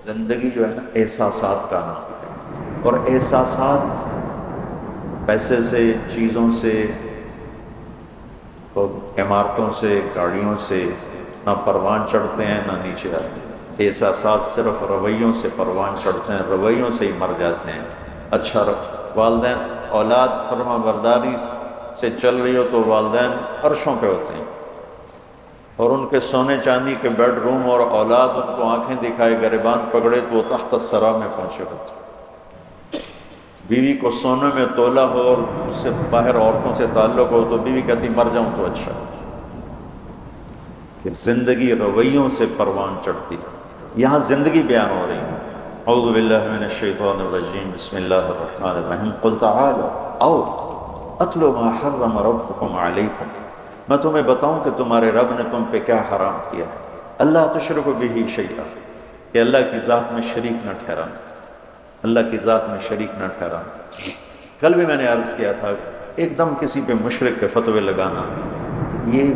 زندگی جو ہے نا احساسات کا نام ہے، اور احساسات پیسے سے، چیزوں سے، تو عمارتوں سے، گاڑیوں سے نہ پروان چڑھتے ہیں نہ نیچے آتے ہیں۔ احساسات صرف رویوں سے پروان چڑھتے ہیں، رویوں سے ہی مر جاتے ہیں۔ اچھا والدین، اولاد فرما برداری سے چل رہی ہو تو والدین عرشوں پہ ہوتے ہیں، اور ان کے سونے چاندی کے بیڈ روم، اور اولاد ان کو آنکھیں دکھائے گریبان پکڑے تو وہ تحت الثری میں پہنچے ہوتے ہیں۔ بیوی کو سونے میں تولا ہو اور اس سے باہر عورتوں سے تعلق ہو تو بیوی کہتی مر جاؤں تو اچھا ہے۔ کہ زندگی رویوں سے پروان چڑھتی ہے۔ یہاں زندگی بیان ہو رہی ہے۔ اعوذ باللہ من الشیطان الرجیم، بسم اللہ الرحمن الرحیم، قل تعالوا او اتل ما حرم ربکم علیکم، میں تمہیں بتاؤں کہ تمہارے رب نے تم پہ کیا حرام کیا ہے۔ اللہ تشرکوا بہ شیئا، کہ اللہ کی ذات میں شریک نہ ٹھہرانا، اللہ کی ذات میں شریک نہ ٹھہرانا۔ کل بھی میں نے عرض کیا تھا، ایک دم کسی پہ مشرک کے فتوے لگانا یہ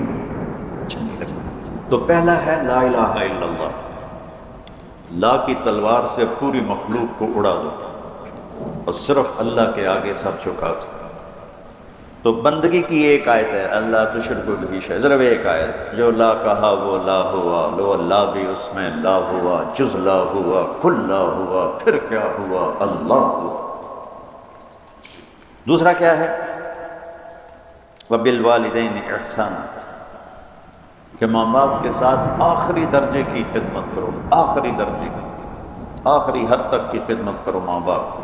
اچھا نہیں لگتا۔ تو پہلا ہے لا الہ الا اللہ، لا کی تلوار سے پوری مخلوق کو اڑا دو اور صرف اللہ کے آگے سر جھکا دو۔ تو بندگی کی ایک آیت ہے، اللہ تشرکوا بہ شیئا، صرف ایک آیت، جو لا کہا وہ لا ہوا، لو لا بھی اس میں لا ہوا، جز لا ہوا، کل لا ہوا، پھر کیا ہوا، اللہ ہوا۔ دوسرا کیا ہے؟ وبالوالدین احسانا، کہ ماں باپ کے ساتھ آخری درجے کی خدمت کرو، آخری درجے کی، آخری حد تک کی خدمت کرو ماں باپ کی،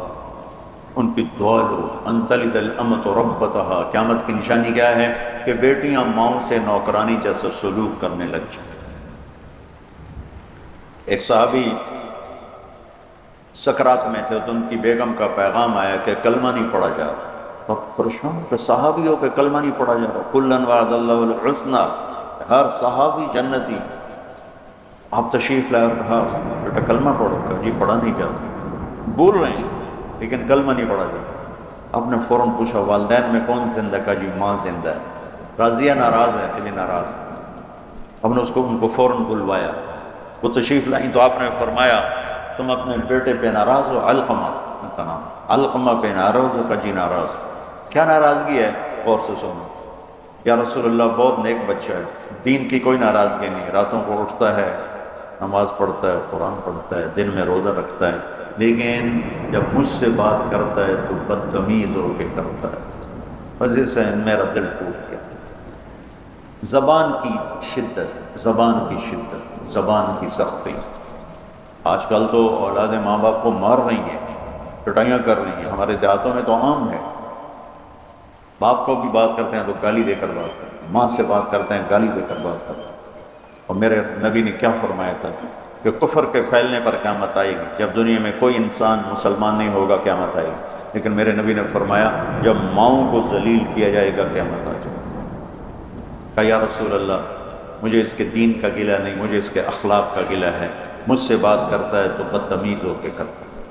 ان کی دعا لو۔ ان تلد الامۃ ربتہا، قیامت کی نشانی کیا ہے؟ کہ بیٹیاں ماؤں سے نوکرانی جیسا سلوک کرنے لگ جائیں۔ ایک صحابی سکرات میں تھے تو ان کی بیگم کا پیغام آیا کہ کلمہ نہیں پڑھا جا رہا۔ تو پریشان کہ صحابی ہو کہ کلمہ نہیں پڑھا جا رہا، کلاً وعد اللہ الحسنی، ہر صحابی جنتی۔ آپ تشریف لائے اور کہا بیٹا کلمہ پڑھو، کہ جی پڑھا نہیں جاتا، بول رہے ہیں لیکن کلمہ نہیں پڑھا جاتا۔ آپ نے فوراً پوچھا والدین میں کون زندہ؟ کا جی ماں زندہ ہے۔ راضیہ ناراض ہے کہ جی ناراض ہے۔ ہم نے ان کو فوراً بلوایا، وہ تشریف لائیں تو آپ نے فرمایا تم اپنے بیٹے پہ ناراض ہو؟ علقمہ کا نام، علقمہ پہ ناراض ہو؟ کا جی ناراض ہو۔ کیا ناراضگی ہے؟ غور سے سنو۔ یا رسول اللہ بہت نیک بچہ ہے، دین کی کوئی ناراضگی نہیں، راتوں کو اٹھتا ہے، نماز پڑھتا ہے، قرآن پڑھتا ہے، دن میں روزہ رکھتا ہے، لیکن جب مجھ سے بات کرتا ہے تو بدتمیز ہو کے کرتا ہے۔ وجہ سے میرا دل ٹوٹ گیا۔ زبان کی شدت، زبان کی شدت، زبان کی سختی۔ آج کل تو اولادیں ماں باپ کو مار رہی ہیں، پٹائیاں کر رہی ہیں، ہمارے دیہاتوں میں تو عام ہے۔ باپ کو بھی بات کرتے ہیں تو گالی دے کر بات کرتے ہیں، ماں سے بات کرتے ہیں گالی دے کر بات کرتے ہیں۔ اور میرے نبی نے کیا فرمایا تھا کہ کفر کے پھیلنے پر قیامت آئے گی، جب دنیا میں کوئی انسان مسلمان نہیں ہوگا قیامت آئے گی، لیکن میرے نبی نے فرمایا جب ماؤں کو ذلیل کیا جائے گا قیامت آ جائے گی۔ کہا یا رسول اللہ مجھے اس کے دین کا گلہ نہیں، مجھے اس کے اخلاق کا گلہ ہے، مجھ سے بات کرتا ہے تو بدتمیز ہو کے کرتا ہے۔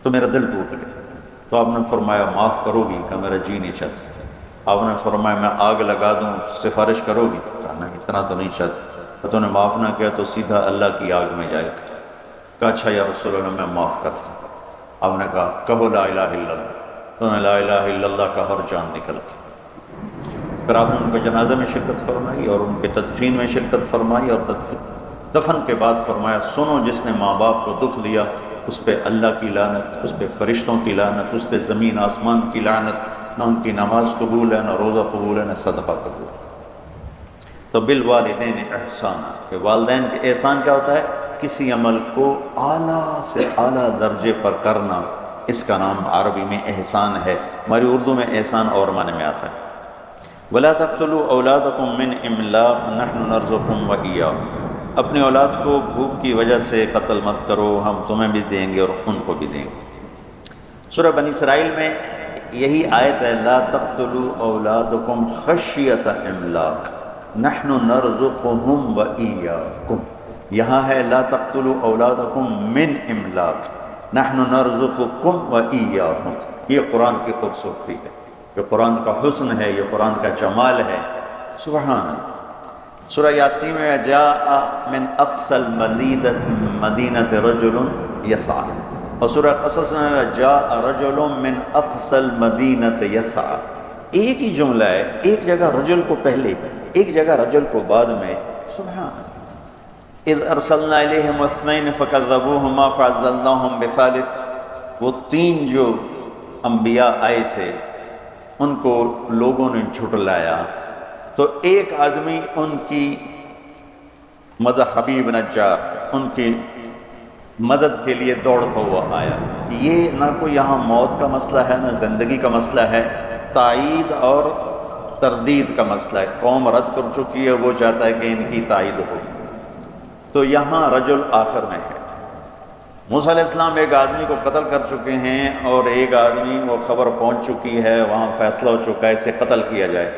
تو میرا دل ٹوٹ گیا۔ تو آپ نے فرمایا معاف کرو گی؟ کہ میرا جی نہیں چاہتا۔ آپ نے فرمایا میں آگ لگا دوں سفارش کرو گی؟ کہا نہیں اتنا تو نہیں چاہتا۔ تو نے معاف نہ کیا تو سیدھا اللہ کی آگ میں جائے گا۔ کہا اچھا یا رسول اللہ میں معاف کرتا ہوں۔ آپ نے کہا کہو لا الہ الا اللہ۔ تو نے لا الہ الا اللہ کا ہر جان نکل گئی۔ پھر آپ نے ان کے جنازے میں شرکت فرمائی اور ان کے تدفین میں شرکت فرمائی، اور دفن کے بعد فرمایا سنو جس نے ماں باپ کو دکھ دیا اس پہ اللہ کی لعنت، اس پہ فرشتوں کی لعنت، اس پہ زمین آسمان کی لعنت، نہ ان کی نماز قبول ہے، نہ روزہ قبول ہے، نہ صدقہ قبول ہے۔ تو بالوالدین احسان، کہ والدین کے احسان کیا ہوتا ہے؟ کسی عمل کو اعلیٰ سے اعلیٰ درجے پر کرنا، اس کا نام عربی میں احسان ہے۔ ہماری اردو میں احسان اور معنی میں آتا ہے۔ وَلَا تَقْتُلُوا أَوْلَادَكُم مِّنْ إِمْلَاقٍ نَحْنُ نَرْزُقُكُمْ وَإِيَّاهُمْ، اپنی اولاد کو بھوک کی وجہ سے قتل مت کرو، ہم تمہیں بھی دیں گے اور ان کو بھی دیں گے۔ سورہ بنی اسرائیل میں یہی آیت ہے لا تقتلوا اولادکم خشیۃ املاق نحن نرزقهم وإیاکم۔ یہاں ہے لا تقتلوا اولادکم من املاق نحن نرزقکم وإیاکم۔ یہ قرآن کی خوبصورتی ہے، یہ قرآن کا حسن ہے، یہ قرآن کا جمال ہے۔ سبحان اللہ۔ سورہ یاسین میں جاء من اقصى المدینۃ رجل یسعی، اور سورہ قصص میں جاء رجل من اقصى المدینۃ یسعی. ایک ہی جملہ ہے، ایک جگہ رجل کو پہلے، ایک جگہ رجل کو بعد میں. سبحان. اذ ارسلنا الیہم اثنین فکذبوہما فعزلناہم بثالث. وہ تین جو انبیاء آئے تھے ان کو لوگوں نے جھٹلایا، تو ایک آدمی ان کی مدد، حبیب نجار، ان کی مدد کے لیے دوڑتا ہوا آیا. یہ نہ کوئی یہاں موت کا مسئلہ ہے نہ زندگی کا مسئلہ ہے، تائید اور تردید کا مسئلہ ہے. قوم رد کر چکی ہے، وہ چاہتا ہے کہ ان کی تائید ہو. تو یہاں رجل آخر میں ہے. موسیٰ علیہ السلام ایک آدمی کو قتل کر چکے ہیں، اور ایک آدمی وہ خبر پہنچ چکی ہے، وہاں فیصلہ ہو چکا ہے اسے قتل کیا جائے.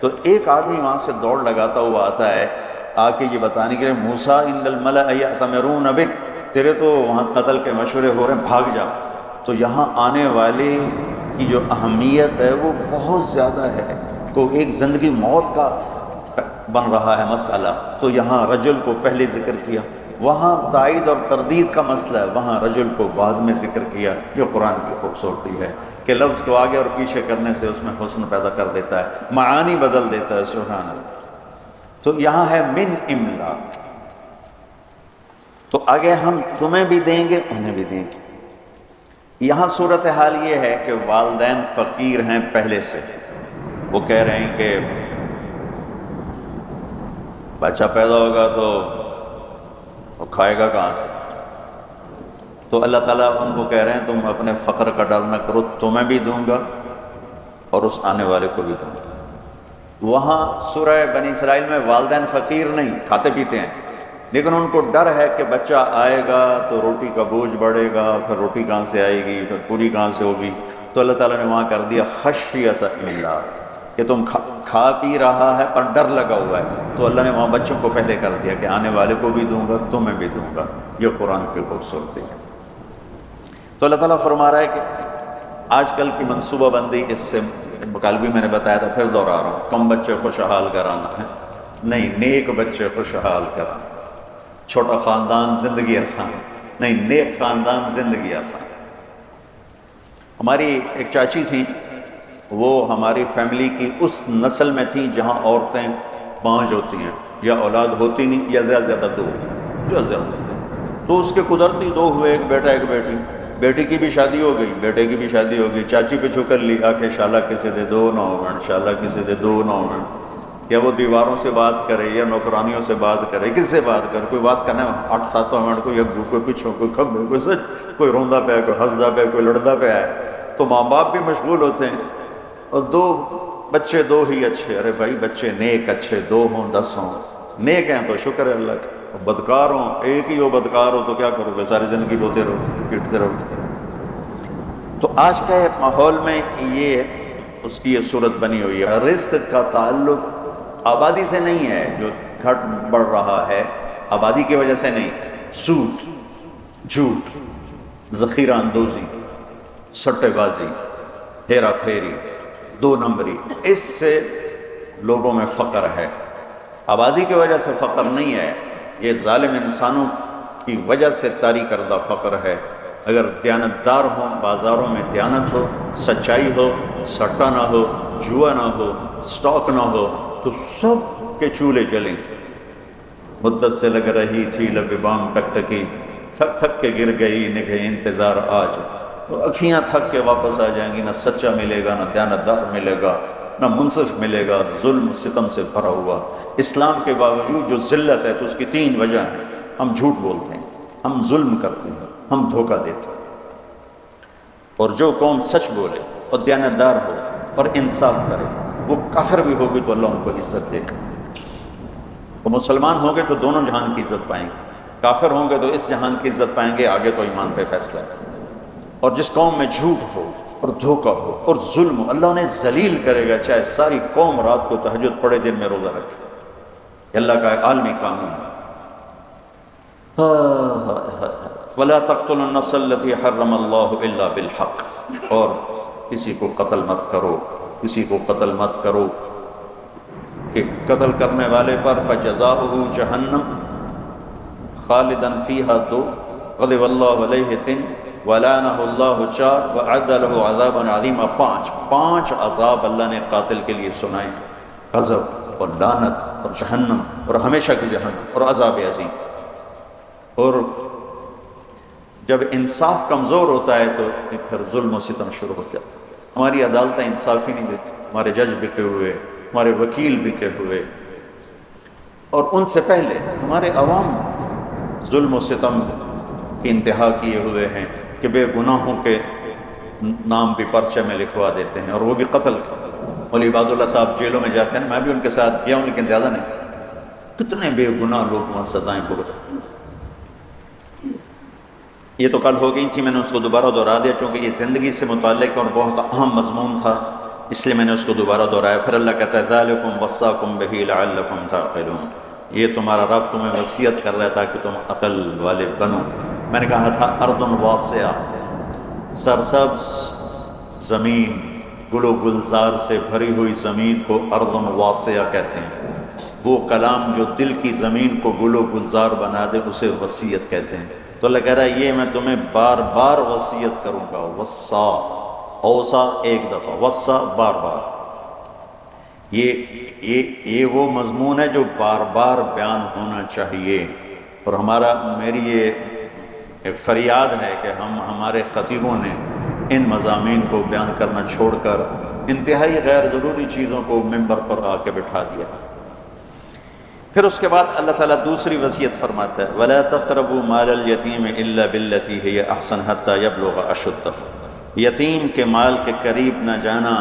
تو ایک آدمی وہاں سے دوڑ لگاتا ہوا آتا ہے، آ کے یہ بتانے کے لیے موسیٰ ان الملأ یأتمرون بک، تیرے تو وہاں قتل کے مشورے ہو رہے ہیں، بھاگ جا. تو یہاں آنے والے کی جو اہمیت ہے وہ بہت زیادہ ہے. تو ایک زندگی موت کا بن رہا ہے مسئلہ، تو یہاں رجل کو پہلے ذکر کیا. وہاں تائید اور تردید کا مسئلہ ہے، وہاں رجل کو بعد میں ذکر کیا. جو قرآن کی خوبصورتی ہے کہ لفظ کو آگے اور پیچھے کرنے سے اس میں حسن پیدا کر دیتا ہے، معانی بدل دیتا ہے. سبحان اللہ. تو یہاں ہے من املاک. تو آگے ہم تمہیں بھی دیں گے انہیں بھی دیں گے. یہاں صورتحال یہ ہے کہ والدین فقیر ہیں پہلے سے. وہ کہہ رہے ہیں کہ بچہ پیدا ہوگا تو وہ کھائے گا کہاں سے. تو اللہ تعالیٰ ان کو کہہ رہے ہیں تم اپنے فقر کا ڈر نہ کرو، تمہیں بھی دوں گا اور اس آنے والے کو بھی دوں گا. وہاں سورہ بنی اسرائیل میں والدین فقیر نہیں، کھاتے پیتے ہیں، لیکن ان کو ڈر ہے کہ بچہ آئے گا تو روٹی کا بوجھ بڑھے گا، پھر روٹی کہاں سے آئے گی، پھر پوری کہاں سے ہوگی. تو اللہ تعالیٰ نے وہاں کر دیا خشیت املاک، کہ تم کھا پی رہا ہے پر ڈر لگا ہوا ہے. تو اللہ نے وہاں بچوں کو پہلے کر دیا کہ آنے والے کو بھی دوں گا، تمہیں بھی دوں گا. یہ قرآن کی خوبصورتی ہے. تو اللہ تعالیٰ فرما رہا ہے کہ آج کل کی منصوبہ بندی، اس سے کل بھی میں نے بتایا تھا، پھر دوہرا رہا ہوں، کم بچے خوشحال کرانا ہے نہیں، نیک بچے خوشحال کرانا. چھوٹا خاندان زندگی آسان نہیں، نیک خاندان زندگی آسان. ہماری ایک چاچی تھی، وہ ہماری فیملی کی اس نسل میں تھی جہاں عورتیں 5 ہوتی ہیں، یا اولاد ہوتی نہیں، یا زیادہ زیادہ 2 زیادہ. تو اس کے قدرتی 2 ہوئے، ایک بیٹا ایک بیٹی. بیٹی کی بھی شادی ہو گئی، بیٹے کی بھی شادی ہو گئی. چاچی پہ چھو کر لی آ کے شالا کسی دے 2 نومن، شالا کسی دے 2 نومن. یا وہ دیواروں سے بات کرے یا نوکرانیوں سے بات کرے، کس سے بات کرے؟ کوئی بات کرنا 8-7 منٹ، کوئی اگو، کوئی پچھوں، کوئی کھمبے، کوئی سچ، کوئی روندا پہ ہے، کوئی ہنسدا پہ ہے، کوئی لڑدا پہ ہے. تو ماں باپ بھی مشغول ہوتے ہیں، اور 2 بچے 2 ہی اچھے. ارے بھائی بچے نیک اچھے 2 ہوں 10 ہوں، نیک ہیں تو شکر ہے اللہ کا. بدکار ہوں، ایک ہی ہو بدکار ہو تو کیا کرو گے؟ ساری زندگی روتے رہو، پیٹتے رہو. تو آج کے ماحول میں یہ اس کی یہ صورت بنی ہوئی ہے. رزق کا تعلق آبادی سے نہیں ہے، جو گھٹ بڑھ رہا ہے آبادی کی وجہ سے نہیں. سود، جھوٹ، ذخیرہ اندوزی، سٹے بازی، ہیرا پھیری، 2 نمبری، اس سے لوگوں میں فقر ہے. آبادی کی وجہ سے فقر نہیں ہے، یہ ظالم انسانوں کی وجہ سے طاری کردہ فقر ہے. اگر دیانتدار ہوں، بازاروں میں دیانت ہو، سچائی ہو، سٹا نہ ہو، جوا نہ ہو، سٹاک نہ ہو، تو سب کے چولہے جلیں گے. مدت سے لگ رہی تھی لب بام ٹکٹکی، تھک تھک کے گر گئی نگہ انتظار آج. تو اکھیاں تھک کے واپس آ جائیں گی. نہ سچا ملے گا، نہ دیانتدار ملے گا، نہ منصف ملے گا. ظلم ستم سے بھرا ہوا. اسلام کے باوجود جو ذلت ہے تو اس کی 3 وجہ ہیں. ہم جھوٹ بولتے ہیں، ہم ظلم کرتے ہیں، ہم دھوکہ دیتے ہیں. اور جو قوم سچ بولے اور دیانتدار ہو اور انصاف کرے، وہ کافر بھی ہوگی تو اللہ ان کو عزت دے گا. وہ مسلمان ہوں گے تو دونوں جہان کی عزت پائیں گے، کافر ہوں گے تو اس جہان کی عزت پائیں گے، آگے تو ایمان پہ فیصلہ ہے. اور جس قوم میں جھوٹ ہو اور دھوکہ ہو اور ظلم ہو، اللہ انہیں ذلیل کرے گا، چاہے ساری قوم رات کو تہجد پڑھے دن میں روزہ رکھے. یہ اللہ کا عالمی قانون ہے. وَلَا تَقْتُلُوا النَّفْسَ الَّتِي حَرَّمَ اللَّهُ إِلَّا بِالْحَقِّ. اور کسی کو قتل مت کرو، کسی کو قتل مت کرو کہ قتل کرنے والے پر فجزاؤہ جہنم خالداً فیہا 2 غضب اللہ علیہ 3 ولعنہ اللہ 4 وأعد لہ عذابا عظیما 5 عذاب اللہ نے قاتل کے لیے سنائے، غضب اور لعنت اور جہنم اور ہمیشہ کی جہنم اور عذاب عظیم۔ اور جب انصاف کمزور ہوتا ہے تو پھر ظلم و ستم شروع ہو جاتا ہے۔ ہماری عدالتیں انصاف ہی نہیں دیتی، ہمارے جج بکے ہوئے، ہمارے وکیل بکے ہوئے، اور ان سے پہلے ہمارے عوام ظلم و ستم کی انتہا کیے ہوئے ہیں کہ بے گناہوں کے نام بھی پرچے میں لکھوا دیتے ہیں، اور وہ بھی قتل۔ مولی عباد اللہ صاحب جیلوں میں جاتے ہیں، میں بھی ان کے ساتھ گیا ہوں لیکن زیادہ نہیں، کتنے بے گناہ لوگ وہاں سزائیں بھگتے۔ یہ تو کل ہو گئی تھی، میں نے اس کو دوبارہ دہرا دیا چونکہ یہ زندگی سے متعلق اور بہت اہم مضمون تھا، اس لیے میں نے اس کو دوبارہ دہرایا۔ پھر اللہ کہتا ہے ذالکم وصاکم بہ لعلکم تعقلون، یہ تمہارا رب تمہیں وصیت کر رہا ہے تاکہ تم عقل والے بنو۔ میں نے کہا تھا ارض واسعہ، سرسبز زمین، گل و گلزار سے بھری ہوئی زمین کو ارض واسعہ کہتے ہیں۔ وہ کلام جو دل کی زمین کو گل و گلزار بنا دے اسے وصیت کہتے ہیں۔ تو اللہ کہہ رہا ہے یہ میں تمہیں بار بار وصیت کروں گا، وصا، اوصا ایک دفعہ، وصا بار بار۔ یہ وہ مضمون ہے جو بار بار بیان ہونا چاہیے، اور میری یہ ایک فریاد ہے کہ ہمارے خطیبوں نے ان مضامین کو بیان کرنا چھوڑ کر انتہائی غیر ضروری چیزوں کو ممبر پر آ کے بٹھا دیا۔ پھر اس کے بعد اللہ تعالیٰ دوسری وصیت فرماتا ہے وَلَا تَقْرَبُوا مَالَ الْيَتِيمِ إِلَّا بِالَّتِي هِيَ أَحْسَنُ حَتَّى يَبْلُغَ أَشُدَّهُ، یتیم کے مال کے قریب نہ جانا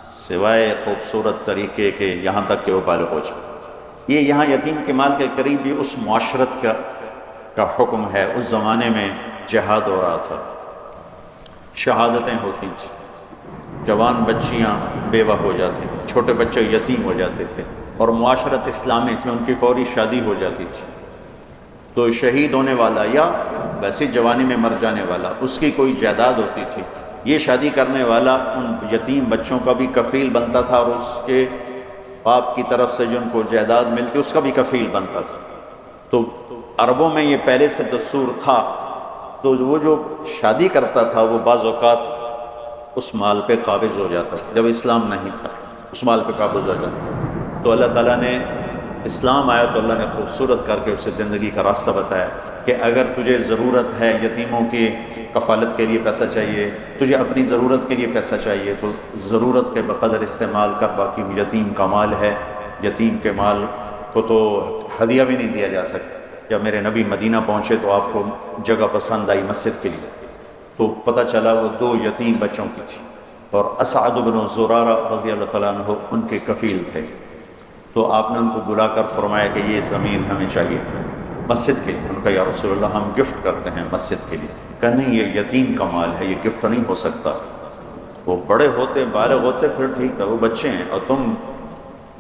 سوائے خوبصورت طریقے کے یہاں تک کہ وہ بالغ ہو جائے۔ یہ یہاں یتیم کے مال کے قریب بھی اس معاشرت کا حکم ہے۔ اس زمانے میں جہاد ہو رہا تھا، شہادتیں ہوتی تھیں، جوان بچیاں بیوہ ہو جاتی، چھوٹے بچے یتیم ہو جاتے تھے، اور معاشرت اسلامی تھی، ان کی فوری شادی ہو جاتی تھی۔ تو شہید ہونے والا یا ویسے جوانی میں مر جانے والا، اس کی کوئی جائیداد ہوتی تھی، یہ شادی کرنے والا ان یتیم بچوں کا بھی کفیل بنتا تھا، اور اس کے باپ کی طرف سے جو ان کو جائیداد ملتی اس کا بھی کفیل بنتا تھا۔ تو عربوں میں یہ پہلے سے دستور تھا، تو وہ جو شادی کرتا تھا وہ بعض اوقات اس مال پہ قابض ہو جاتا تھا، جب اسلام نہیں تھا اس مال پہ قابض ہو جاتا۔ تو اللہ تعالیٰ نے اسلام آیا تو اللہ نے خوبصورت کر کے اسے زندگی کا راستہ بتایا کہ اگر تجھے ضرورت ہے، یتیموں کی کفالت کے لیے پیسہ چاہیے، تجھے اپنی ضرورت کے لیے پیسہ چاہیے، تو ضرورت کے بقدر استعمال کر، باقی یتیم کا مال ہے، یتیم کے مال کو تو ہدیہ بھی نہیں دیا جا سکتا۔ جب میرے نبی مدینہ پہنچے تو آپ کو جگہ پسند آئی مسجد کے لیے، تو پتہ چلا وہ 2 یتیم بچوں کی تھی، اور اسعد بن زرارہ رضی اللہ تعالیٰ عنہ ان کے کفیل تھے۔ تو آپ نے ان کو بلا کر فرمایا کہ یہ زمین ہمیں چاہیے مسجد کے لیے۔ ان کا یا رسول اللہ ہم گفٹ کرتے ہیں مسجد کے لیے۔ کہا نہیں، یہ یتیم کا مال ہے، یہ گفٹ نہیں ہو سکتا، وہ بڑے ہوتے بالغ ہوتے پھر ٹھیک ہے، وہ بچے ہیں اور تم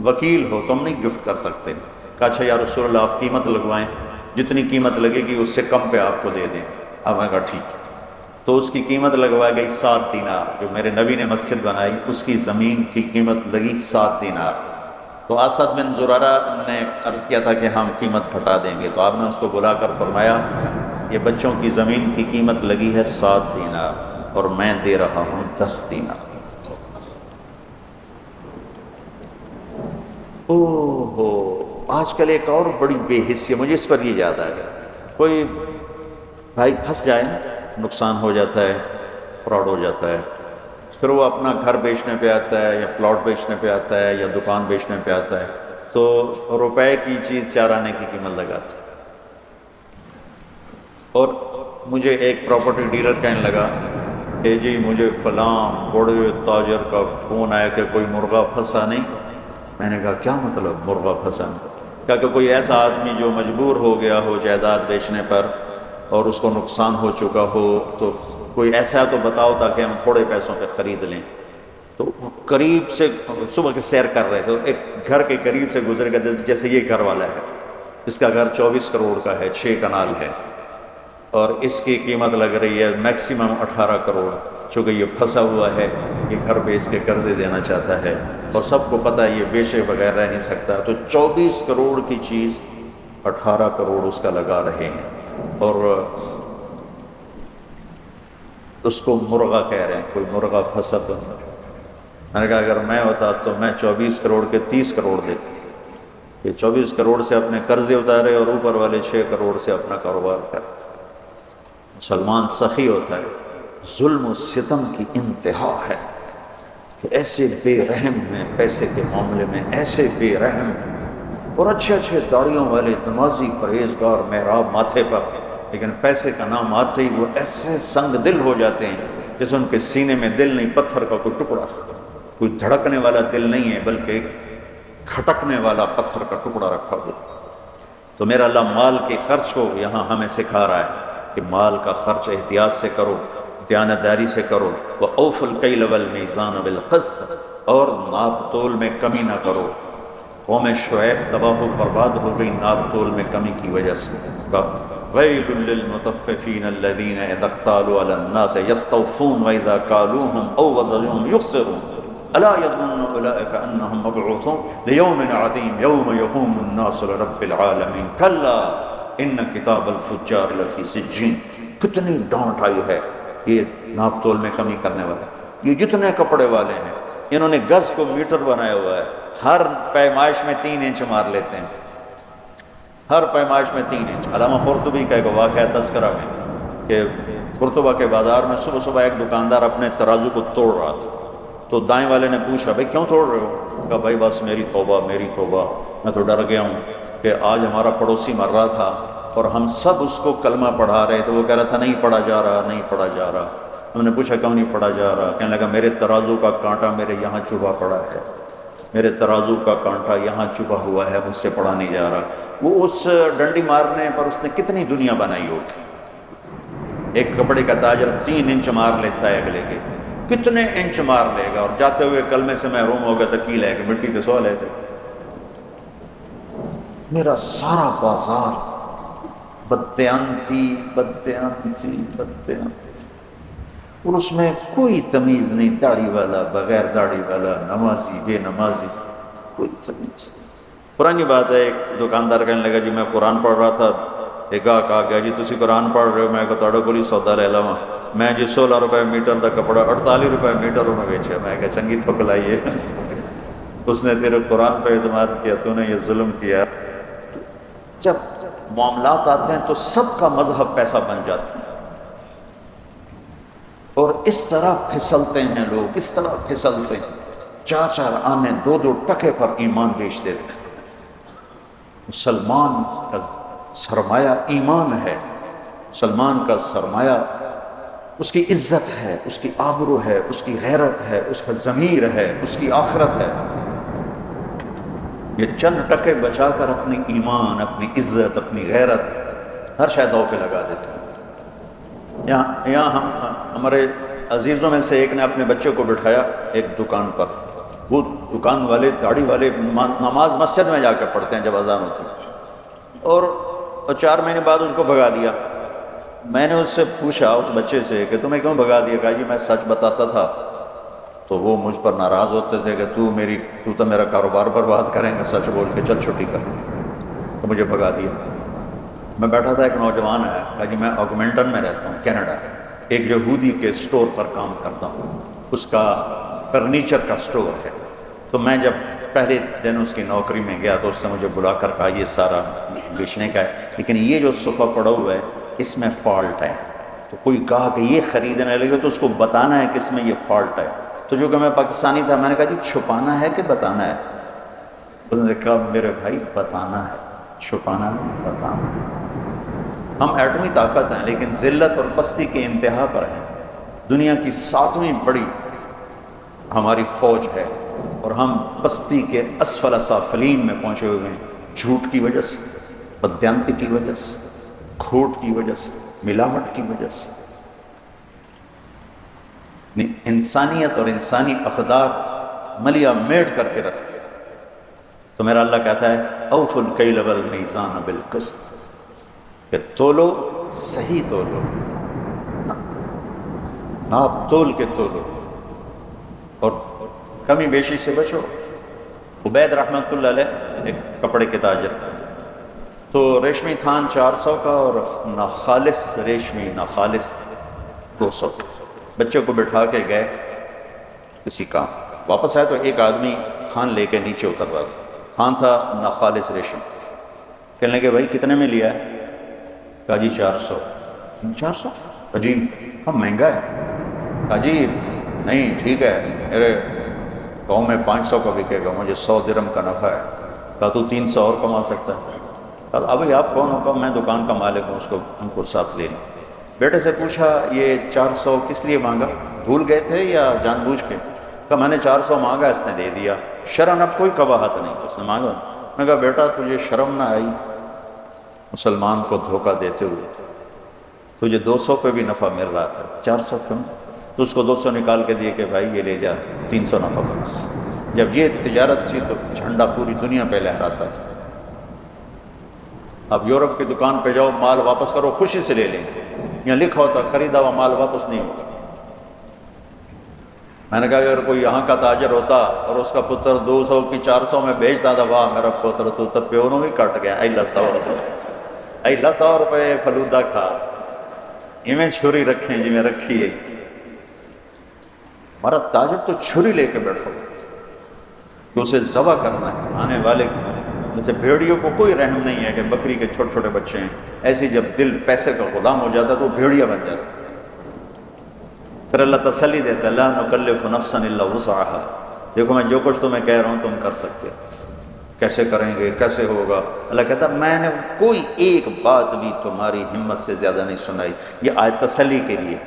وکیل ہو، تم نہیں گفٹ کر سکتے۔ کہا اچھا یا رسول اللہ آپ قیمت لگوائیں، جتنی قیمت لگے گی اس سے کم پہ آپ کو دے دیں۔ اب میں کہا ٹھیک ہے، تو اس کی قیمت لگوائی گئی 7 دینار، جو میرے نبی نے مسجد بنائی اس کی زمین کی قیمت لگی 7 دینار۔ تو اسد بن زرارہ نے عرض کیا تھا کہ ہم قیمت پھٹا دیں گے، تو آپ نے اس کو بلا کر فرمایا یہ بچوں کی زمین کی قیمت لگی ہے 7 دینار اور میں دے رہا ہوں 10 دینار۔ اوہ آج کل ایک اور بڑی بے حسی، مجھے اس پر یہ یاد آ گیا، کوئی بھائی پھنس جائے، نقصان ہو جاتا ہے، فراڈ ہو جاتا ہے، پھر وہ اپنا گھر بیچنے پہ آتا ہے یا پلاٹ بیچنے پہ آتا ہے یا دکان بیچنے پہ آتا ہے، تو روپے کی چیز 4 آنے کی قیمت لگاتا ہے۔ اور مجھے ایک پراپرٹی ڈیلر کہنے لگا کہ جی مجھے فلاں بڑے تاجر کا فون آیا کہ کوئی مرغہ پھنسا نہیں۔ میں نے کہا کیا مطلب مرغہ پھنسا نہیں؟ کہا کہ کوئی ایسا آدمی جو مجبور ہو گیا ہو جائیداد بیچنے پر اور اس کو نقصان ہو چکا ہو، تو کوئی ایسا تو بتاؤ تاکہ ہم تھوڑے پیسوں پہ خرید لیں۔ تو قریب سے صبح کے سیر کر رہے تھے، ایک گھر کے قریب سے گزر گئے، جیسے یہ گھر والا ہے، اس کا گھر 24 کروڑ کا ہے، 6 کنال ہے، اور اس کی قیمت لگ رہی ہے میکسیمم 18 کروڑ۔ چونکہ یہ پھنسا ہوا ہے، یہ گھر بیچ کے قرضے دینا چاہتا ہے، اور سب کو پتہ ہے یہ بیچے بغیر رہ نہیں سکتا، تو 24 کروڑ کی چیز 18 کروڑ اس کا لگا رہے ہیں، اور اس کو مرغا کہہ رہے ہیں۔ کوئی مرغا پھنسا تو میں نے کہا اگر میں ہوتا تو میں 24 کروڑ کے 30 کروڑ دیتی، یہ 24 کروڑ سے اپنے قرضے اتارے اور اوپر والے 6 کروڑ سے اپنا کاروبار کرتے۔ مسلمان سخی ہوتا ہے، ظلم و ستم کی انتہا ہے کہ ایسے بے رحم ہیں، پیسے کے معاملے میں ایسے بے رحم ہیں، اور اچھے اچھے داڑھیوں والے نمازی پرہیزگار محراب ماتھے پر، لیکن پیسے کا نام آتے ہی وہ ایسے سنگ دل ہو جاتے ہیں جیسے ان کے سینے میں دل نہیں، پتھر کا کوئی ٹکڑا، کوئی دھڑکنے والا دل نہیں ہے بلکہ کھٹکنے والا پتھر کا ٹکڑا رکھا ہوا۔ تو میرا اللہ مال کے خرچ کو یہاں ہمیں سکھا رہا ہے کہ مال کا خرچ احتیاط سے کرو، دیانتداری سے کرو، وَأَوْفُوا الْكَيْلَ وَالْمِيزَانَ بِالْقِسْطِ، اور ناپ تول میں کمی نہ کرو۔ قوم شعیب تباہ و برباد ہو گئی ناپ تول میں کمی کی وجہ سے۔ وَيْلٌ لِّلْمُطَفِّفِينَ الَّذِينَ إِذَا اكْتَالُوا عَلَى النَّاسِ يَسْتَوْفُونَ وَإِذَا كَالُوهُمْ أَوْ وَزَنُوهُمْ يُخْسِرُونَ أَلَا يَظُنُّ أُولَٰئِكَ أَنَّهُمْ مَبْعُوثُونَ لِيَوْمٍ عَظِيمٍ يَوْمَ يَقُومُ النَّاسُ لِرَبِّ الْعَالَمِينَ كَلَّا إِنَّ كِتَابَ الْفُجَّارِ لَفِي سِجِّينٍ۔ کتنی ڈانٹ آئی ہے یہ ناپ تول میں کمی کرنے والے، یہ جتنے کپڑے والے ہیں انہوں نے گز کو میٹر بنایا ہوا ہے، ہر پیمائش میں 3 انچ مار لیتے ہیں، ہر پیمائش میں 3 انچ۔ علامہ قرطبی کا ایک واقعہ تذکرہ میں کہ قرطبہ کے بازار میں صبح صبح ایک دکاندار اپنے ترازو کو توڑ رہا تھا، تو دائیں والے نے پوچھا بھائی کیوں توڑ رہے ہو؟ کہا بھائی بس میری توبہ میری توبہ، میں تو ڈر گیا ہوں کہ آج ہمارا پڑوسی مر رہا تھا اور ہم سب اس کو کلمہ پڑھا رہے تھے، وہ کہہ رہا تھا نہیں پڑھا جا رہا نہیں پڑھا جا رہا۔ ہم نے پوچھا کیوں نہیں پڑھا جا رہا؟ کہنے لگا میرے ترازو کا کانٹا میرے یہاں چبھا پڑا ہے، میرے ترازو کا کانٹا یہاں چبھا ہوا ہے، مجھ سے پڑھا نہیں جا رہا۔ وہ اس ڈنڈی مارنے پر اس نے کتنی دنیا بنائی ہوگی۔ ایک کپڑے کا تاجر 3 انچ مار لیتا ہے اگلے کے، کتنے انچ مار لے گا، اور جاتے ہوئے کلمے سے محروم ہو گیا تکیل ہے کہ مٹی تے سو لیتے۔ میرا سارا بازار بددیانتی بددیانتی بددیانتی، اور اس میں کوئی تمیز نہیں، داڑھی والا بغیر داڑھی والا، نمازی بے نمازی، کوئی تمیز۔ پرانی بات ہے، ایک دکاندار کہنے لگا جی میں قرآن پڑھ رہا تھا، ایک گاہک آ گیا جی تسی قرآن پڑھ رہے ہو، میں کہا تہاڈے کول ہی سودا لے لواں، میں جی 16 روپے میٹر دا کپڑا 48 روپے میٹر انہوں بیچا، میں کہا چنگی تھک لائیے، اس نے تیرے قرآن پہ اعتماد کیا، تو نے یہ ظلم کیا۔ جب معاملات آتے ہیں تو سب کا مذہب پیسہ بن جاتا ہے، اور اس طرح پھسلتے ہیں لوگ، اس طرح پھسلتے ہیں، 4 آنے 2 ٹکے پر ایمان بیچ دیتے ہیں۔ مسلمان کا سرمایہ ایمان ہے، مسلمان کا سرمایہ اس کی عزت ہے، اس کی آبرو ہے، اس کی غیرت ہے، اس کا ضمیر ہے، اس کی آخرت ہے۔ یہ چند ٹکے بچا کر اپنی ایمان، اپنی عزت، اپنی غیرت ہر شے داؤ پہ لگا دیتے ہیں۔ یہاں ہمارے عزیزوں میں سے ایک نے اپنے بچے کو بٹھایا ایک دکان پر، وہ دکان والے داڑھی والے نماز مسجد میں جا کے پڑھتے ہیں جب اذان ہوتی ہے، اور 4 مہینے بعد اس کو بھگا دیا۔ میں نے اس سے پوچھا اس بچے سے کہ تمہیں کیوں بھگا دیا؟ کہا جی میں سچ بتاتا تھا تو وہ مجھ پر ناراض ہوتے تھے کہ تو تو میرا کاروبار برباد کریں گا، سچ بول کے چل چھٹی کر، تو مجھے بھگا دیا۔ میں بیٹھا تھا، ایک نوجوان ہے، کہا جی میں آگمنٹن میں رہتا ہوں کینیڈا، ایک یہودی کے سٹور پر کام کرتا ہوں، اس کا فرنیچر کا سٹور ہے۔ تو میں جب پہلے دن اس کی نوکری میں گیا تو اس نے مجھے بلا کر کہا یہ سارا بیچنے کا ہے، لیکن یہ جو صفحہ پڑا ہوا ہے اس میں فالٹ ہے، تو کوئی کہا کہ یہ خریدنے لگے تو اس کو بتانا ہے کہ اس میں یہ فالٹ ہے۔ تو جو کہ میں پاکستانی تھا، میں نے کہا جی چھپانا ہے کہ بتانا ہے؟ اس نے کہا میرے بھائی بتانا ہے، چھپانا نہیں، بتانا ہے۔ ہم ایٹمی طاقت ہیں لیکن ذلت اور پستی کے انتہا پر ہیں، دنیا کی 7ویں بڑی ہماری فوج ہے، اور ہم پستی کے اسفل سافلین میں پہنچے ہوئے ہیں، جھوٹ کی وجہ سے، بددیانتی کی وجہ سے، کھوٹ کی وجہ سے، ملاوٹ کی وجہ سے۔ انسانیت اور انسانی اقدار ملیا میٹ کر کے رکھتے، تو میرا اللہ کہتا ہے اوفوا الکیل والمیزان بالقسط، کہ تولو، صحیح تولو، ناپ تول کے تولو اور کمی بیشی سے بچو۔ عبید رحمۃ اللہ علیہ ایک کپڑے کے تاجر تھے، تو ریشمی تھان 400 کا اور ناخالص ریشمی ناخالص 200 کا۔ بچے کو بٹھا کے گئے کسی کام، واپس آئے تو ایک آدمی تھان لے کے نیچے اتر رہا تھا، تھان تھا ناخالص ریشم۔ کہنے لگے بھائی کتنے میں لیا ہے؟ کہا جی 400۔ 400 عجیب، ہم مہنگا ہے۔ کہا جی نہیں ٹھیک ہے، میرے گاؤں میں 500 کا بکے گا، مجھے 100 درہم کا نفع ہے۔ کہا تو 300 اور کما سکتا ہے۔ کہا ابھی آپ کون ہو؟ کہا میں دکان کا مالک ہوں، اس کو ہم کو ساتھ لے لیں۔ بیٹے سے پوچھا یہ 400 کس لیے مانگا؟ بھول گئے تھے یا جان بوجھ کے؟ کہا میں نے 400 مانگا، اس نے دے دیا، شرعاً اب کوئی قباحت نہیں، اس نے مانگا۔ میں کہا بیٹا تجھے شرم نہ آئی مسلمان کو دھوکہ دیتے ہوئے؟ تجھے 200 پہ بھی نفع مل رہا تھا، 400 کیوں؟ تو اس کو 200 نکال کے دیے کہ بھائی یہ لے جا، 300 نفع بنا۔ جب یہ تجارت تھی تو جھنڈا پوری دنیا پہ لہراتا تھا۔ اب یورپ کی دکان پہ جاؤ، مال واپس کرو، خوشی سے لے لیں، یہاں لکھا ہوتا خریدا ہوا مال واپس نہیں ہوگا۔ میں نے کہا اگر کوئی یہاں کا تاجر ہوتا اور اس کا پتر 200 کی 400 میں بیچتا تھا، واہ میرا پتر تو پیونوں ہی کٹ گیا، ایلا 100 روپے، ایلا 100 روپے فلودہ کھا، ایویں چھری رکھیں جی میں رکھی ہے۔ ہمارا تاجر تو چھری لے کے بیٹھو کہ اسے ذبح کرنا ہے، آنے والے جیسے بھیڑیوں کو کوئی رحم نہیں ہے کہ بکری کے چھوٹے چھوٹے بچے ہیں، ایسے جب دل پیسے کا غلام ہو جاتا تو وہ بھیڑیا بن جاتا۔ پھر اللہ تسلی دیتا ہے لا نکلف نفسا الا وسعها، دیکھو میں جو کچھ تمہیں کہہ رہا ہوں تم کر سکتے ہو، کیسے کریں گے کیسے ہوگا؟ اللہ کہتا میں نے کوئی ایک بات بھی تمہاری ہمت سے زیادہ نہیں سنائی، یہ آج تسلی کے لیے۔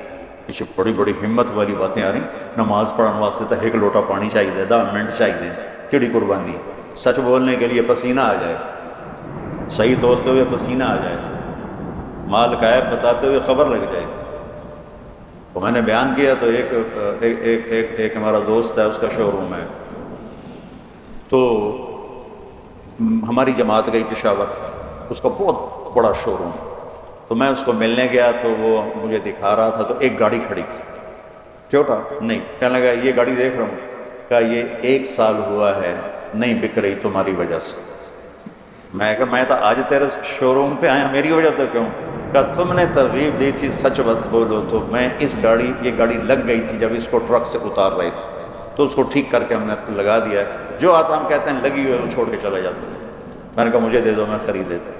پیچھے بڑی بڑی ہمت والی باتیں آ رہی، نماز پڑھنے واسطے تو 1 لوٹا پانی چاہیے، 10 منٹ چاہیے، کیڑی قربانی؟ سچ بولنے کے لیے پسینہ آ جائے، صحیح تولتے ہوئے پسینہ آ جائے، مال کا عیب بتاتے ہوئے خبر لگ جائے۔ تو میں نے بیان کیا تو ایک ہمارا دوست ہے، اس کا شو روم ہے، تو ہماری جماعت گئی پشاور، اس کا بہت بڑا شو روم، تو میں اس کو ملنے گیا تو وہ مجھے دکھا رہا تھا، تو ایک گاڑی کھڑی تھی، ٹویوٹا نہیں، کہنے لگا یہ گاڑی دیکھ رہا ہوں، کہا یہ 1 سال ہوا ہے نہیں بک رہی تمہاری وجہ سے۔ میں کہا میں تو آج تیرے شو روم سے آیا، میری وجہ تو کیوں؟ کہا تم نے ترغیب دی تھی سچ بات بولو، تو میں یہ گاڑی لگ گئی تھی جب اس کو ٹرک سے اتار رہے تھے، تو اس کو ٹھیک کر کے ہم نے لگا دیا ہے، جو آتا ہم کہتے ہیں لگی ہوئے وہ چھوڑ کے چلا جاتا ہے۔ میں نے کہا مجھے دے دو میں خرید لیتا۔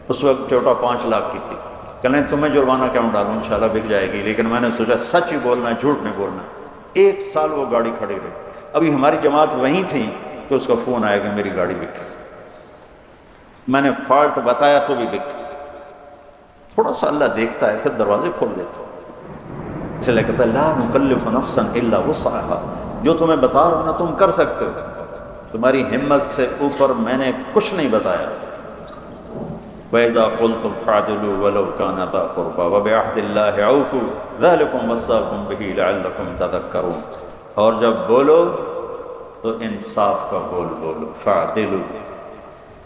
اس وقت ٹویوٹا 5 لاکھ کی تھی، کہنے تمہیں جرمانہ کیوں ڈالوں، انشاءاللہ بک جائے گی، لیکن میں نے سوچا سچ ہی بولنا ہے جھوٹ نہیں بولنا۔ 1 سال وہ گاڑی کھڑی رہی، ابھی ہماری جماعت وہیں تھی تو اس کا فون آیا کہ میری گاڑی بک گئی، میں نے فالٹ بتایا تو بھی بک گئی۔ تھوڑا سا اللہ دیکھتا ہے پھر دروازے کھول دیتا ہے، اس لیے کہتا ہے لا نکلف نفسا الا وسعها، جو تمہیں بتا رہا ہوں نا تم کر سکتے ہو، تمہاری ہمت سے اوپر میں نے کچھ نہیں بتایا۔ وَإِذَا قُلْتُمْ فَاعْدِلُوا وَلَوْ كَانَ ذَا قُرْبَىٰ وَبِعَهْدِ اللَّهِ أَوْفُوا ذَلِكُمْ وَصَّاكُمْ بِهِ لَعَلَّكُمْ تَذَكَّرُونَ، اور جب بولو تو انصاف کا بولو، فَاعْدِلُوا،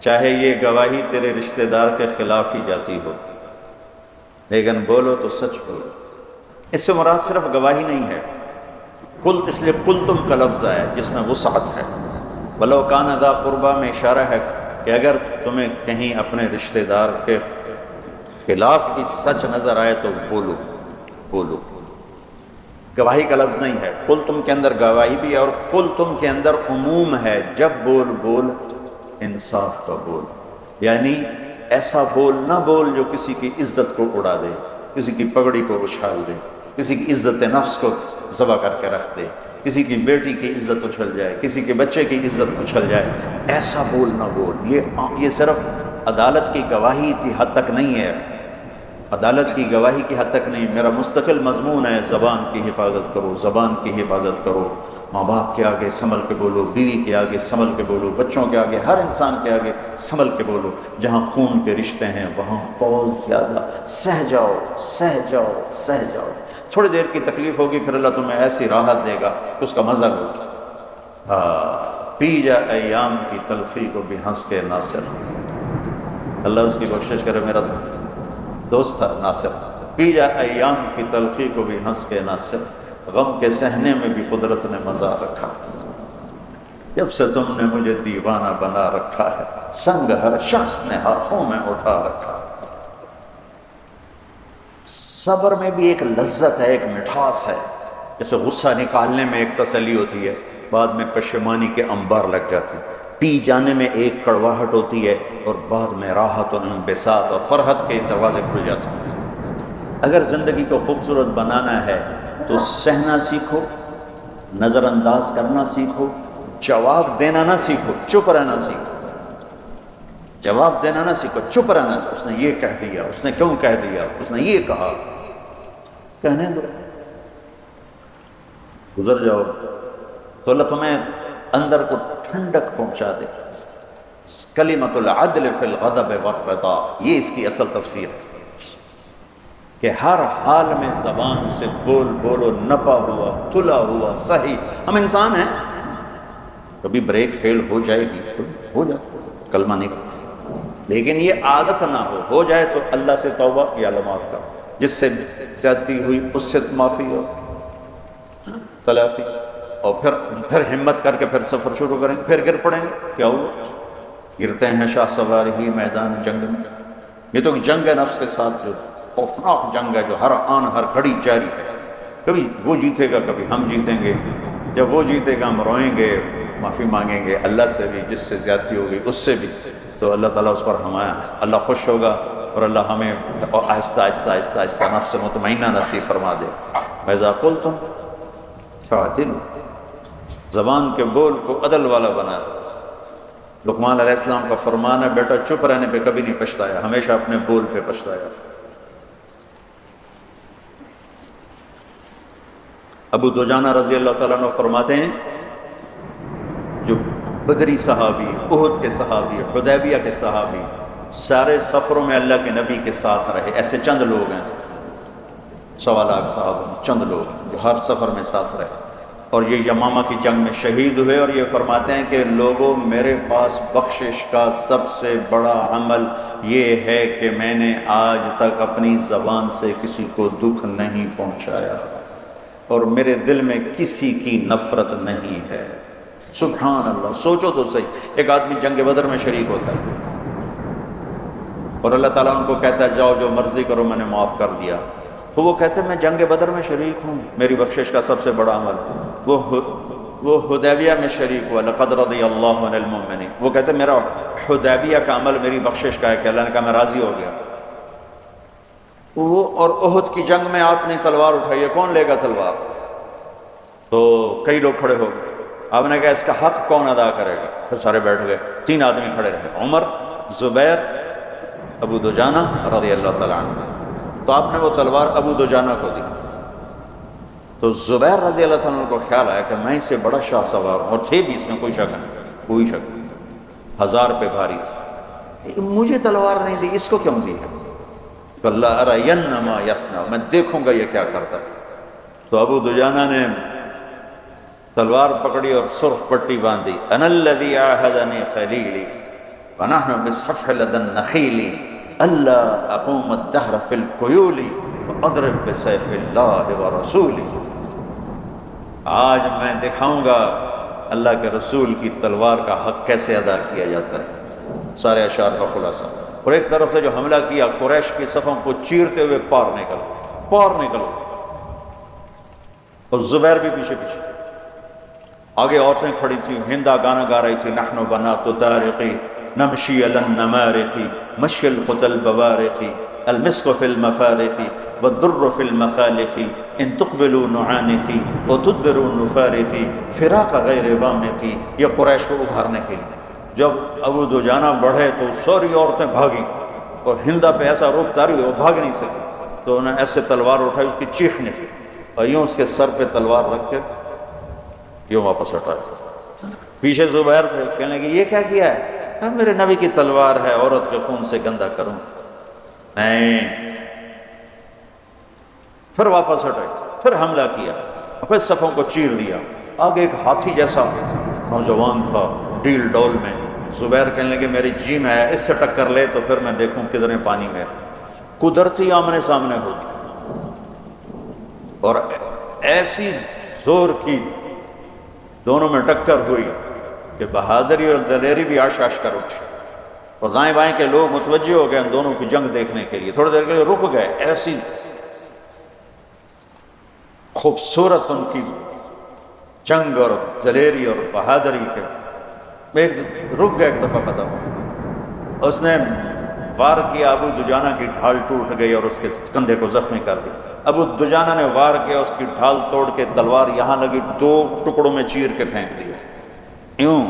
چاہے یہ گواہی تیرے رشتہ دار کے خلاف ہی جاتی ہو، لیکن بولو تو سچ بولو۔ اس سے مراد صرف گواہی نہیں ہے، اس لیے قلتم کا لفظ ہے جس میں وسعت ہے۔ وَلَوْ كَانَ ذَا قُرْبَىٰ میں اشارہ ہے کہ اگر تمہیں کہیں اپنے رشتہ دار کے خلاف بھی سچ نظر آئے تو بولو۔ گواہی کا لفظ نہیں ہے، قلتم کے اندر گواہی بھی ہے، اور قلتم کے اندر عموم ہے، جب بول انصاف کا بول، یعنی ایسا بول نہ بول جو کسی کی عزت کو اڑا دے، کسی کی پگڑی کو اچھال دے، کسی کی عزت نفس کو ذبح کر کے رکھ دے، کسی کی بیٹی کی عزت اچھل جائے، کسی کے بچے کی عزت اچھل جائے، ایسا بول نہ بول۔ یہ صرف عدالت کی گواہی کی حد تک نہیں ہے، عدالت کی گواہی کی حد تک نہیں، میرا مستقل مضمون ہے زبان کی حفاظت کرو، زبان کی حفاظت کرو، ماں باپ کے آگے سنبھل کے بولو، بیوی کے آگے سنبھل کے بولو، بچوں کے آگے، ہر انسان کے آگے سنبھل کے بولو، جہاں خون کے رشتے ہیں وہاں بہت زیادہ سہ جاؤ، تھوڑی دیر کی تکلیف ہوگی پھر اللہ تمہیں ایسی راحت دے گا کہ اس کا مزہ لو۔ پی جا ایام کی تلخی کو بھی ہنس کے ناصر، اللہ اس کی بخشش کرے، میرا دوست تھا ناصر، پی جا ایام کی تلخی کو بھی ہنس کے ناصر، غم کے سہنے میں بھی قدرت نے مزہ رکھا، جب سے تم نے مجھے دیوانہ بنا رکھا ہے، سنگ ہر شخص نے ہاتھوں میں اٹھا رکھا۔ صبر میں بھی ایک لذت ہے، ایک مٹھاس ہے، جیسے غصہ نکالنے میں ایک تسلی ہوتی ہے، بعد میں پشیمانی کے انبار لگ جاتے ہیں، پی جانے میں ایک کڑواہٹ ہوتی ہے، اور بعد میں راحت اور انبساط اور فرحت کے دروازے کھل جاتے ہیں۔ اگر زندگی کو خوبصورت بنانا ہے تو سہنا سیکھو، نظر انداز کرنا سیکھو، جواب دینا نہ سیکھو، چپ رہنا سیکھو۔ جواب دینا نہ سیکھو، چپ رہنا سیکھو۔ اس نے یہ کہہ دیا، اس نے کیوں کہہ دیا، اس نے یہ کہا، کہنے دو، گزر جاؤ تو اللہ تمہیں اندر کو ٹھنڈک پہنچا دے۔ کلمۃ العدل فی الغضب والرضا، یہ اس کی اصل تفسیر ہے کہ ہر حال میں زبان سے بول بولو، نپا ہوا، تلا ہوا، صحیح۔ ہم انسان ہیں، کبھی بریک فیل ہو جائے گی، ہو جائے، کلمہ نہیں، لیکن یہ عادت نہ ہو جائے تو اللہ سے توبہ، یا اللہ معاف کر، جس سے زیادتی ہوئی اس سے معافی ہو، تلافی، اور پھر ہمت کر کے پھر سفر شروع کریں گے، پھر گر پڑیں گے، کیا ہوا؟ گرتے ہیں شاہ سوار ہی میدان جنگ میں۔ یہ تو جنگ ہے نفس کے ساتھ، جو خوفناک جنگ ہے، جو ہر آن ہر گھڑی جاری ہے۔ کبھی وہ جیتے گا، کبھی ہم جیتیں گے۔ جب وہ جیتے گا ہم روئیں گے، معافی مانگیں گے اللہ سے بھی، جس سے زیادتی ہوگی اس سے بھی، تو اللہ تعالیٰ اس پر ہمارا، اللہ خوش ہوگا، اور اللہ ہمیں اور آہستہ آہستہ آہستہ آہستہ نفس مطمئنہ نصیب فرما دے۔ وَإِذَا قُلْتُمْ فَاعْدِلُوا، زبان کے بول کو عدل والا بنا دے۔ لقمان علیہ السلام کا فرمان ہے، بیٹا چپ رہنے پہ کبھی نہیں پچھتایا، ہمیشہ اپنے بول پہ پچھتایا۔ ابو دجانہ رضی اللہ تعالیٰ عنہ فرماتے ہیں، جو بدری صحابی، احد کے صحابی، حدیبیہ کے صحابی، سارے سفروں میں اللہ کے نبی کے ساتھ رہے، ایسے چند لوگ ہیں، 1.25 لاکھ صحابہ، چند لوگ جو ہر سفر میں ساتھ رہے، اور یہ یمامہ کی جنگ میں شہید ہوئے۔ اور یہ فرماتے ہیں کہ لوگوں، میرے پاس بخشش کا سب سے بڑا عمل یہ ہے کہ میں نے آج تک اپنی زبان سے کسی کو دکھ نہیں پہنچایا، اور میرے دل میں کسی کی نفرت نہیں ہے۔ سبحان اللہ، سوچو تو صحیح، ایک آدمی جنگ بدر میں شریک ہوتا ہے اور اللہ تعالیٰ ان کو کہتا ہے جاؤ جو مرضی کرو، میں نے معاف کر دیا، تو وہ کہتے ہیں میں جنگ بدر میں شریک ہوں، میری بخشش کا سب سے بڑا عمل۔ وہ حدیبیہ میں شریک ہوا، لقد رضی اللہ عن المؤمنین، وہ کہتے ہیں میرا حدیبیہ کا عمل میری بخشش کا ہے کہ اللہ نے کہا میں راضی ہو گیا۔ وہ اور احد کی جنگ میں آپ نے تلوار اٹھائی ہے، کون لے گا تلوار؟ تو کئی لوگ کھڑے ہو گئے، آپ نے کہا اس کا حق کون ادا کرے گا؟ پھر سارے بیٹھ گئے، 3 آدمی کھڑے رہے، عمر، زبیر، ابو دجانہ رضی اللہ تعالیٰ عنہ۔ تو آپ نے وہ تلوار ابو دجانہ کو دی، تو زبیر رضی اللہ تعالیٰ عنہ کو خیال آیا کہ میں اس سے بڑا شاہ سوار ہوں، اور تھے بھی، اس میں کوئی شک نہیں، کوئی شک نہیں، 1000 پہ بھاری تھی، مجھے تلوار نہیں دی، اس کو کیوں دی ہے؟ تو اللہ ارین ما یصنع، میں دیکھوں گا یہ کیا کرتا ہے۔ تو ابو دجانہ نے تلوار پکڑی اور سرخ پٹی باندھی، انا الذی عاہدنی خلیلی ونحن بالصفح لدى النخیل الا اقوم الدہر فی القیول واضرب بسیف اللہ ورسولہ۔ آج میں دکھاؤں گا اللہ کے رسول کی تلوار کا حق کیسے ادا کیا جاتا ہے۔ سارے اشعار کا خلاصہ، اور ایک طرف سے جو حملہ کیا، قریش کی صفوں کو چیرتے ہوئے پار نکل، اور زبیر بھی پیچھے پیچھے، آگے عورتیں کھڑی تھیں، ہندا گانا گا رہی تھی، نحن بنات طارقی نمشی علی النمارق مشی القتل بوارق المسک فی المفارق والدر فی المخالق ان تقبلوا نعانقی وتدبروا نفارقی فراق غیر وامقی۔ یہ قریش کو ابھارنے کے لیے جب ابو دجانہ بڑھے تو ساری عورتیں بھاگی، اور ہندا پہ ایسا روب طاری ہوئی وہ بھاگ نہیں سکی، تو انہیں ایسے تلوار اٹھائی، اس کی چیخ نکلی، اور یوں اس کے سر پہ تلوار رکھ کے یوں واپس ہٹایا۔ پیچھے زبیر تھے، کہنے لگے یہ کیا کیا ہے؟ میرے نبی کی تلوار ہے، عورت کے خون سے گندا کروں؟ نہیں، پھر واپس ہٹائی، پھر حملہ کیا، پھر صفوں کو چیر دیا۔ آگے ایک ہاتھی جیسا نوجوان تھا ڈیل ڈول میں، زبیر کہنے لگے میری جی میں ہے، اس سے ٹکر لے تو پھر میں دیکھوں کدھر پانی میں۔ قدرتی آمنے سامنے ہوگی، اور ایسی زور کی دونوں میں ٹکر ہوئی کہ بہادری اور دلیری بھی آش آش کر اٹھی، اور دائیں بائیں کے لوگ متوجہ ہو گئے ان دونوں کی جنگ دیکھنے کے لیے، تھوڑی دیر کے لیے رک گئے، ایسی خوبصورت ان کی جنگ اور دلیری اور بہادری کے رک گئے، ایک دفعہ ختم ہو گیا۔ اس نے وار کیا، ابو دجانہ کی ڈھال ٹوٹ گئی اور اس کے کندھے کو زخمی کر دیا۔ ابو دجانہ نے وار کیا، اس کی ڈھال توڑ کے تلوار یہاں لگی، 2 ٹکڑوں میں چیر کے پھینک دی یوں،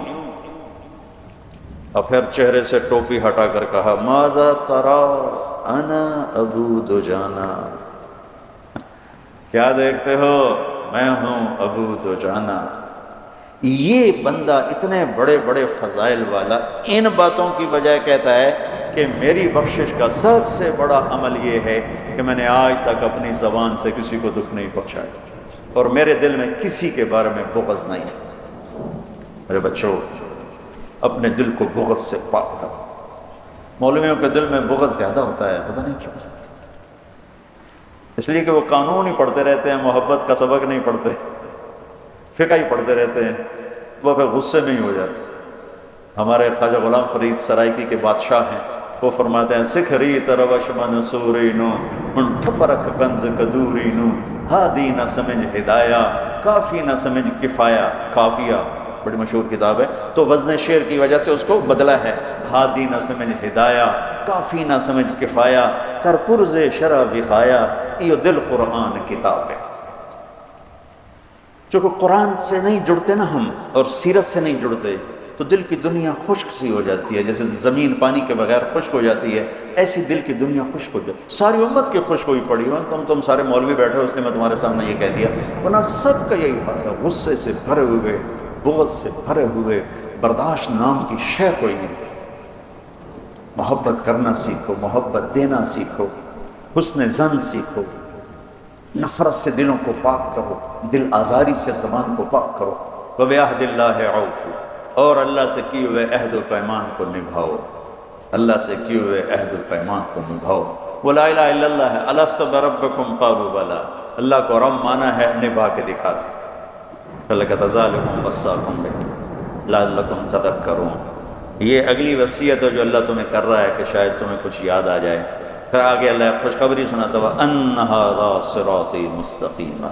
اور پھر چہرے سے ٹوپی ہٹا کر کہا ماذا ترا انا ابو دجانہ، کیا دیکھتے ہو، میں ہوں ابو دجانہ۔ یہ بندہ اتنے بڑے بڑے فضائل والا ان باتوں کی بجائے کہتا ہے کہ میری بخشش کا سب سے بڑا عمل یہ ہے کہ میں نے آج تک اپنی زبان سے کسی کو دکھ نہیں پہنچایا اور میرے دل میں کسی کے بارے میں بغض نہیں ہے۔ میرے بچوں، اپنے دل کو بغض سے پاک کرو۔ مولویوں کے دل میں بغض زیادہ ہوتا ہے، پتہ نہیں کیوں، اس لیے کہ وہ قانون ہی پڑھتے رہتے ہیں، محبت کا سبق نہیں پڑھتے، فقہ ہی پڑھتے رہتے ہیں، وہ پھر غصے میں ہی ہو جاتے۔ ہمارے خواجہ غلام فرید سرائکی کے بادشاہ ہیں، وہ فرماتے ہیں سکھری تروش منصوری نو ان ٹھپرکھ کنز کدوری نو، ہادی نہ سمجھ ہدایہ کافی نہ سمجھ کفایہ، کافیہ بڑی مشہور کتاب ہے، تو وزن شعر کی وجہ سے اس کو بدلا ہے، ہادی نہ سمجھ ہدایہ کافی نہ سمجھ کفایہ، کر پرز شرع وقایا، یہ دل قرآن کتاب ہے۔ چونکہ قرآن سے نہیں جڑتے نا ہم، اور سیرت سے نہیں جڑتے، تو دل کی دنیا خشک سی ہو جاتی ہے، جیسے زمین پانی کے بغیر خشک ہو جاتی ہے، ایسی دل کی دنیا خشک ہو جاتی ہے۔ ساری امت کی خشک ہوئی پڑی ہو، تم سارے مولوی بیٹھے ہو، اس لیے میں تمہارے سامنے یہ کہہ دیا، ورنہ سب کا یہی حال ہے، غصے سے بھرے ہوئے، بغض سے بھرے ہوئے، برداشت نام کی شے کوئی نہیں۔ محبت کرنا سیکھو، محبت دینا سیکھو، حسن ظن سیکھو، نفرت سے دلوں کو پاک کرو، دل آزاری سے زبان کو پاک کرو۔ وَبِعَهْدِ اللَّهِ عَوْفُوا، اور اللہ سے کیے ہوئے عہد و پیمان کو نبھاؤ، اللہ سے کیے ہوئے عہد و پیمان کو نبھاؤ۔ وہ لا الہ الا اللہ ہے، الست بربکم قالوا بلی، اللہ کو رب مانا ہے، نبھا کے دکھا دو۔ اللہ کہتا ذالکم وصاکم بہ لعلکم تذکرون، یہ اگلی وصیت ہے جو اللہ تمہیں کر رہا ہے کہ شاید تمہیں کچھ یاد آ جائے۔ پھر آگے اللہ خوشخبری سناتا ہوا ان ھذا صراطی مستقیم،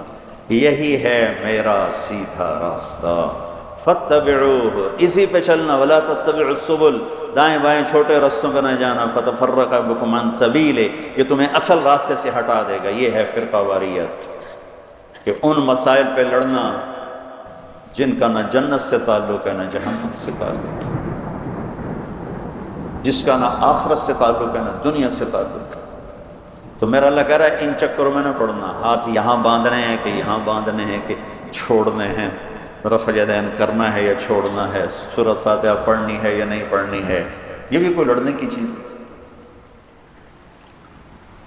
یہی ہے میرا سیدھا راستہ، فاتبعوہ، اسی پہ چلنا، ولا تتبعوا السبل، دائیں بائیں چھوٹے رستوں پہ نہ جانا، فتفرق بکم عن سبیلہ، یہ تمہیں اصل راستے سے ہٹا دے گا۔ یہ ہے فرقہ واریت، کہ ان مسائل پہ لڑنا جن کا نہ جنت سے تعلق ہے نہ جہنم سے تعلق ہے، جس کا نہ آخرت سے تعلق ہے نہ دنیا سے تعلق ہے۔ تو میرا اللہ کہہ رہا ہے ان چکروں میں نہ پڑنا، ہاتھ یہاں باندھنے ہیں کہ یہاں باندھنے ہیں کہ چھوڑنے ہیں، رفع یدین کرنا ہے یا چھوڑنا ہے، سورۃ فاتحہ پڑھنی ہے یا نہیں پڑھنی ہے، یہ بھی کوئی لڑنے کی چیز ہے۔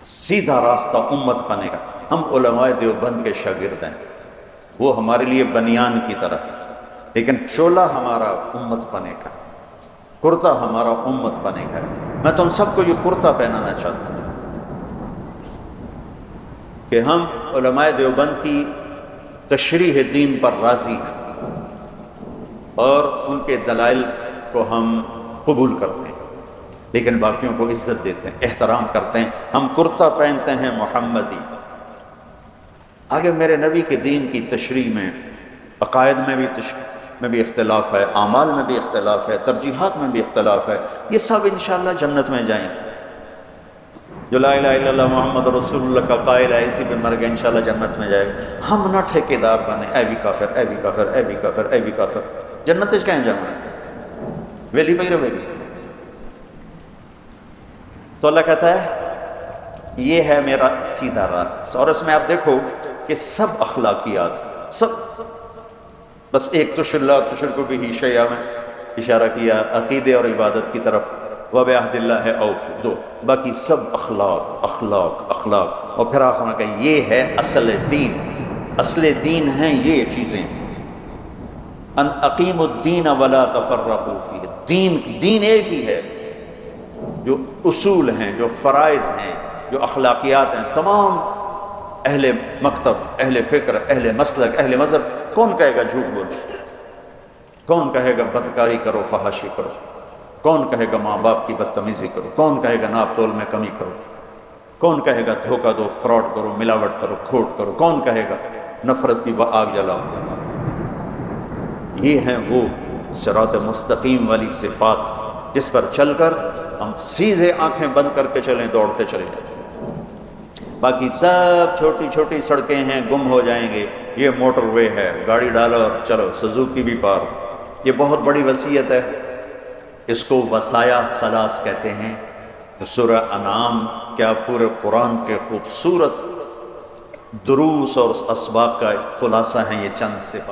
سیدھا راستہ امت بنے گا۔ ہم علماء دیوبند کے شاگرد ہیں، وہ ہمارے لیے بنیان کی طرح، لیکن چولہ ہمارا امت بنے گا، کرتا ہمارا امت بنے گا۔ میں تم سب کو یہ کرتا پہنانا چاہتا ہوں کہ ہم علماء دیوبند کی تشریح دین پر راضی ہیں اور ان کے دلائل کو ہم قبول کرتے ہیں، لیکن باقیوں کو عزت دیتے ہیں، احترام کرتے ہیں۔ ہم کرتا پہنتے ہیں محمدی۔ آگے میرے نبی کے دین کی تشریح میں، عقائد میں بھی اختلاف ہے، اعمال میں بھی اختلاف ہے، ترجیحات میں بھی اختلاف ہے، یہ سب انشاءاللہ جنت میں جائیں گے۔ جو لا الہ الا اللہ محمد رسول اللہ کا قائل ہے، اسی پہ مر گئے، انشاءاللہ جنت میں جائے گا۔ ہم نہ ٹھیکیدار بنے، اے بھی کافر، اے بھی کافر، اے بھی کافر، اے بھی کافر، جنت کہیں جانا ہے، ویلی پہ ویلی۔ تو اللہ کہتا ہے یہ ہے میرا سیدھا راستہ، اور اس میں آپ دیکھو کہ سب اخلاقیات، سب، بس ایک تشرک بہ شیئا میں اشارہ کیا عقیدے اور عبادت کی طرف، وَبِعَهْدِ اللَّهِ أَوْفُوا، دو، باقی سب اخلاق اخلاق اخلاق، اور پھر آخر میں کہ یہ ہے اصل دین، اصل دین ہیں یہ چیزیں، ان اقیموا الدین ولا تفرقوا فیہ، دین ایک ہی ہے، جو اصول ہیں، جو فرائض ہیں، جو اخلاقیات ہیں، تمام اہل مکتب، اہل فکر، اہل مسلک، اہل مذہب کون کہے گا جھوٹ بولو؟ کون کہے گا بدکاری کرو، فحاشی کرو؟ کون کہے گا ماں باپ کی بدتمیزی کرو؟ کون کہے گا ناپ تول میں کمی کرو؟ کون کہے گا دھوکہ دو، فراڈ کرو، ملاوٹ کرو، کھوٹ کرو؟ کون کہے گا نفرت کی آگ جلاؤ؟ یہ ہیں وہ صراط مستقیم والی صفات جس پر چل کر ہم سیدھے آنکھیں بند کر کے چلیں، دوڑتے چلیں جائیں۔ باقی سب چھوٹی چھوٹی سڑکیں ہیں، گم ہو جائیں گے۔ یہ موٹر وے ہے، گاڑی ڈالو اور چلو، سزوکی بھی پار۔ یہ بہت بڑی وصیت ہے، اس کو وصایا ثلاث کہتے ہیں۔ سورہ انعام کیا پورے قرآن کے خوبصورت دروس اور اسباق کا خلاصہ ہیں یہ چند صفات۔